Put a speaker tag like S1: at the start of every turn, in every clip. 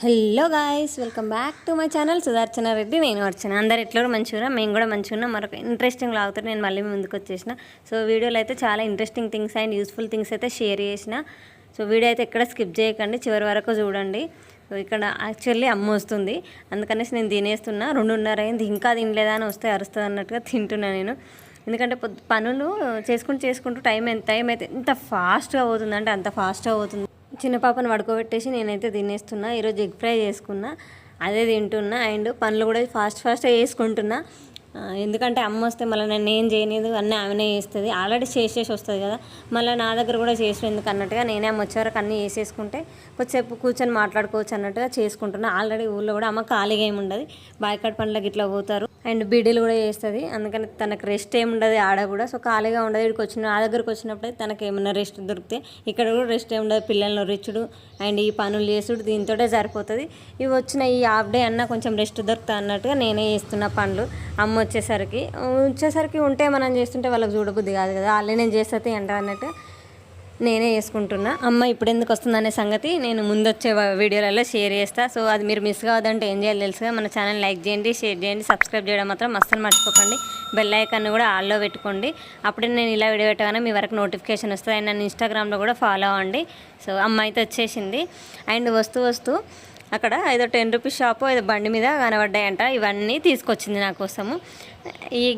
S1: Hello guys, welcome back to my channel Sudarshana Reddy. నేను అర్చన. అందరు ఎట్లా మంచిగా, మేము కూడా మంచిగా ఉన్నాం. మరొక ఇంట్రెస్టింగ్ లాగుతూ నేను మళ్ళీ ముందుకు వచ్చేసిన. సో వీడియోలో అయితే చాలా interesting things and useful things అయితే షేర్ చేసిన. సో వీడియో అయితే ఎక్కడ స్కిప్ చేయకండి, చివరి వరకు చూడండి. సో ఇక్కడ యాక్చువల్లీ అమ్మ వస్తుంది, అందుకనేసి నేను తినేస్తున్నా. 2:30 అయింది, ఇంకా తినలేదా అని వస్తే అరుస్తుంది అన్నట్టుగా తింటున్నా నేను. ఎందుకంటే పనులు చేసుకుంటూ టైం అయితే ఎంత ఫాస్ట్గా పోతుందంటే అంత ఫాస్ట్గా పోతుంది. చిన్న పాపను పడుకోబెట్టేసి నేనైతే తినేస్తున్నా. ఈరోజు ఎగ్ ఫ్రై చేసుకున్నా, అదే తింటున్నా. అండ్ పనులు కూడా ఫాస్ట్గా చేసుకుంటున్నా. ఎందుకంటే అమ్మ వస్తే మళ్ళీ నన్ను ఏం చేయలేదు, అన్నీ ఆమెనే చేస్తుంది. ఆల్రెడీ చేసేసి వస్తుంది కదా, మళ్ళీ నా దగ్గర కూడా చేసి ఎందుకు అన్నట్టుగా నేనే అమ్మ వచ్చే వరకు అన్నీ చేసేసుకుంటే కొద్దిసేపు కూర్చొని మాట్లాడుకోవచ్చు అన్నట్టుగా చేసుకుంటున్నా. ఆల్రెడీ ఊళ్ళో కూడా అమ్మ ఖాళీగా ఏమి ఉండదు, బాయికాడ్ పనులకు ఇట్లా పోతారు. అండ్ బీడీలు కూడా చేస్తుంది, అందుకని తనకు రెస్ట్ ఏమి ఉండదు ఆడ కూడా. సో ఖాళీగా ఉండదు. ఇక్కడికి వచ్చిన ఆ దగ్గరకు వచ్చినప్పుడే తనకి ఏమన్నా రెస్ట్ దొరికితే, ఇక్కడ కూడా రెస్ట్ ఏమి ఉండదు. పిల్లలను రిచ్చుడు అండ్ ఈ పనులు చేసుడు దీంతోటే సరిపోతుంది. ఇవి వచ్చిన ఈ హాఫ్ డే అన్న కొంచెం రెస్ట్ దొరుకుతుంది అన్నట్టుగా నేనే చేస్తున్న పనులు. అమ్మ వచ్చేసరికి ఉంటే మనం చేస్తుంటే వాళ్ళకి చూడబుద్ధి కాదు కదా, వాళ్ళే నేను చేస్తుంది అంట అన్నట్టు నేనే చేసుకుంటున్నా. అమ్మ ఇప్పుడు ఎందుకు వస్తుందనే సంగతి నేను ముందొచ్చే వీడియోలలో షేర్ చేస్తాను. సో అది మీరు మిస్ కావద్దంటే ఏం చేయాలి తెలుసుగా, మన ఛానల్ లైక్ చేయండి, షేర్ చేయండి, సబ్స్క్రైబ్ చేయడం మాత్రం అస్సలు మర్చిపోకండి. బెల్ ఐకాన్ కూడా ఆల్లో పెట్టుకోండి. అప్పుడే నేను ఇలా వీడియో పెట్టగానే మీ వరకు నోటిఫికేషన్ వస్తుంది. అండ్ నన్ను ఇన్స్టాగ్రామ్లో కూడా ఫాలో అవ్వండి. సో అమ్మ అయితే వచ్చేసింది. అండ్ వస్తూ అక్కడ ఏదో 10 రూపీస్ షాపు ఏదో బండి మీద కనబడ్డాయంట. ఇవన్నీ తీసుకొచ్చింది నా కోసము.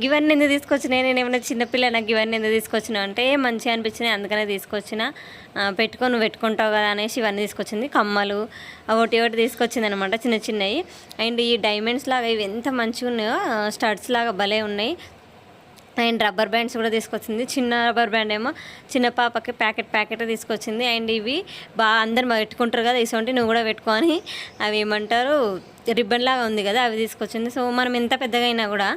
S1: ఇవన్నీ ఎందుకు తీసుకొచ్చినాయి, నేను ఏమైనా చిన్నపిల్ల నాకు ఇవన్నీ ఎందుకు తీసుకొచ్చినా అంటే మంచిగా అనిపించినాయి, అందుకనే తీసుకొచ్చిన. నువ్వు పెట్టుకుంటావు కదా అనేసి ఇవన్నీ తీసుకొచ్చింది. కమ్మలు ఒకటి తీసుకొచ్చింది అనమాట, చిన్నవి. అండ్ ఈ డైమండ్స్ లాగా ఇవి ఎంత మంచిగా ఉన్నాయో, స్టడ్స్ లాగా భలే ఉన్నాయి. అండ్ రబ్బర్ బ్యాండ్స్ కూడా తీసుకొచ్చింది. చిన్న రబ్బర్ బ్యాండ్ ఏమో చిన్న పాపకి ప్యాకెట్ తీసుకొచ్చింది. అండ్ ఇవి బాగా అందరు పెట్టుకుంటారు కదా, ఇసొంటి నువ్వు కూడా పెట్టుకొని అవి ఏమంటారు రిబ్బన్ లాగా ఉంది కదా, అవి తీసుకొచ్చింది. సో మనం ఎంత పెద్దగా అయినా కూడా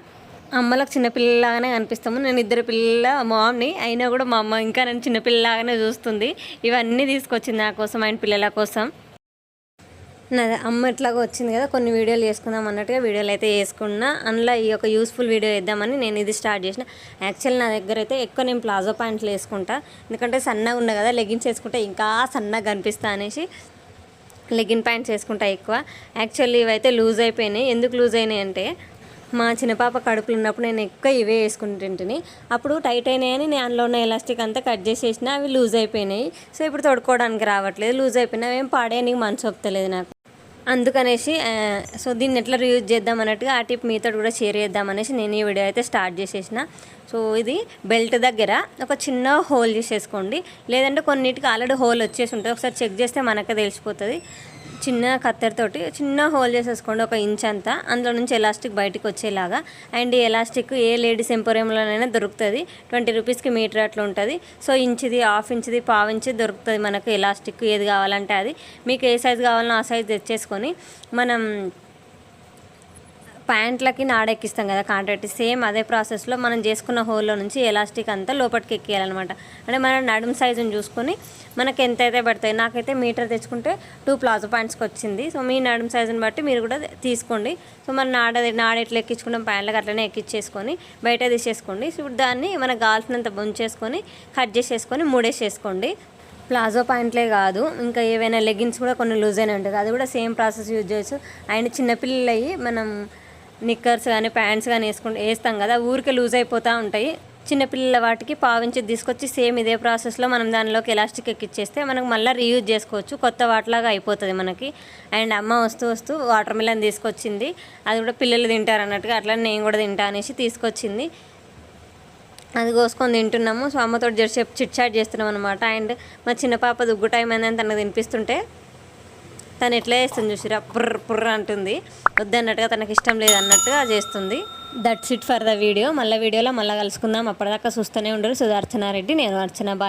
S1: అమ్మలకు చిన్నపిల్లలాగానే కనిపిస్తాము. నేను 2 పిల్లల మామ్ని అయినా కూడా మా అమ్మ ఇంకా నేను చిన్నపిల్లలాగానే చూస్తుంది. ఇవన్నీ తీసుకొచ్చింది నా కోసం అండ్ పిల్లల కోసం. నా అమ్మ ఎట్లాగో వచ్చింది కదా, కొన్ని వీడియోలు చేసుకుందాం అన్నట్టుగా వీడియోలు అయితే చేసుకున్నా. అందులో ఈ యొక్క యూస్ఫుల్ వీడియో వేద్దామని నేను ఇది స్టార్ట్ చేసిన. యాక్చువల్లీ నా దగ్గర అయితే ఎక్కువ నేను ప్లాజో ప్యాంట్లు వేసుకుంటా, ఎందుకంటే సన్నగా ఉన్నా కదా, లెగిన్స్ వేసుకుంటే ఇంకా సన్నగా కనిపిస్తా అనేసి లెగిన్ ప్యాంట్స్ వేసుకుంటా ఎక్కువ. యాక్చువల్లీ ఇవైతే లూజ్ అయిపోయినాయి. ఎందుకు లూజ్ అయినాయి అంటే మా చిన్న పాప కడుపులు ఉన్నప్పుడు నేను ఎక్కువ ఇవే వేసుకుంటుంటిని. అప్పుడు టైట్ అయినాయని నేను అందులో ఉన్న ఎలాస్టిక్ అంతా కట్ చేసేసిన, అవి లూజ్ అయిపోయినాయి. సో ఇప్పుడు తొడుకోవడానికి రావట్లేదు, లూజ్ అయిపోయినా ఏం పాడేయడానికి మనసు ఒప్పుతలేదు నాకు. అందుకనేసి సో దీన్ని ఎట్లా రీయూజ్ చేద్దాం అన్నట్టుగా ఆ టిప్ మీతో కూడా షేర్ చేద్దామనేసి నేను ఈ వీడియో అయితే స్టార్ట్ చేసేసిన. సో ఇది బెల్ట్ దగ్గర ఒక చిన్న హోల్ చేసేసుకోండి, లేదంటే కొన్నిటికి ఆల్రెడీ హోల్ వచ్చేసి ఉంటుంది, ఒకసారి చెక్ చేస్తే మనకే తెలిసిపోతుంది. చిన్న కత్తెరతోటి చిన్న హోల్ చేసేసుకోండి, 1 ఇంచ్ అంతా. అందులో నుంచి ఎలాస్టిక్ బయటకు వచ్చేలాగా. అండ్ ఈ ఎలాస్టిక్ ఏ లేడీస్ ఎంపోరియంలోనైనా దొరుకుతుంది, 20 రూపీస్కి మీటర్ అట్లా ఉంటుంది. సో ఇంచుది, 1/2 ఇంచుది, 1/4 ఇంచుది దొరుకుతుంది మనకు ఎలాస్టిక్. ఏది కావాలంటే అది, మీకు ఏ సైజు కావాలనో ఆ సైజు తెచ్చేసుకొని మనం ప్యాంట్లకి నాడెక్కిస్తాం కదా కాంట్రాక్ట్, సేమ్ అదే ప్రాసెస్లో మనం చేసుకున్న హోల్లో నుంచి ఎలాస్టిక్ అంతా లోపలికి ఎక్కియాలన్నమాట. అంటే మన నడుము సైజుని చూసుకొని మనకి ఎంతైతే పడతాయి. నాకైతే మీటర్ తెచ్చుకుంటే 2 ప్లాజో ప్యాంట్స్కి వచ్చింది. సో మీ నడుము సైజుని బట్టి మీరు కూడా తీసుకోండి. సో మన నాడ ఎట్లా ఎక్కించుకున్నాం ప్యాంట్లకు అట్లనే ఎక్కించేసుకొని బయట తీసేసుకోండి. సో ఇప్పుడు దాన్ని మనకు కావాల్సినంత బొంచేసుకొని కట్ చేసేసుకొని మూడేసేసుకోండి. ప్లాజో ప్యాంట్లే కాదు, ఇంకా ఏవైనా లెగిన్స్ కూడా కొన్ని లూజ్ అయినా ఉంటుంది, అది కూడా సేమ్ ప్రాసెస్ యూజ్ చేయొచ్చు. అండ్ చిన్నపిల్లలవి మనం నిక్కర్స్ కానీ ప్యాంట్స్ కానీ వేస్తాం కదా, ఊరికే లూజ్ అయిపోతూ ఉంటాయి. చిన్నపిల్లల వాటికి 1/4 ఇంచ్ తీసుకొచ్చి సేమ్ ఇదే ప్రాసెస్లో మనం దానిలోకి ఎలాస్టిక్ ఎక్కిచ్చేస్తే మనకు మళ్ళీ రీయూజ్ చేసుకోవచ్చు, కొత్త వాటిలాగా అయిపోతుంది మనకి. అండ్ అమ్మ వస్తూ వాటర్ మిలన్ తీసుకొచ్చింది, అది కూడా పిల్లలు తింటారు అన్నట్టుగా, అట్లా నేను కూడా తింటా అనేసి తీసుకొచ్చింది. అది కోసుకొని తింటున్నాము. సో అమ్మతో జరసేపు చిట్ చాట్ చేస్తున్నాం అనమాట. అండ్ మా చిన్న పాప దుగ్గు టైం అయిందని తనకు తినిపిస్తుంటే తను ఎట్లా చేస్తుంది చూసిరా, పుర్ర అంటుంది. వద్దన్నట్టుగా, తనకి ఇష్టం లేదన్నట్టుగా చేస్తుంది. That's it for the video. మళ్ళీ వీడియోలో మళ్ళీ కలుసుకుందాం. అప్పటిదాకా చూస్తూనే ఉండరు. సుదర్శన రెడ్డి, నేను అర్చన. బాయ్.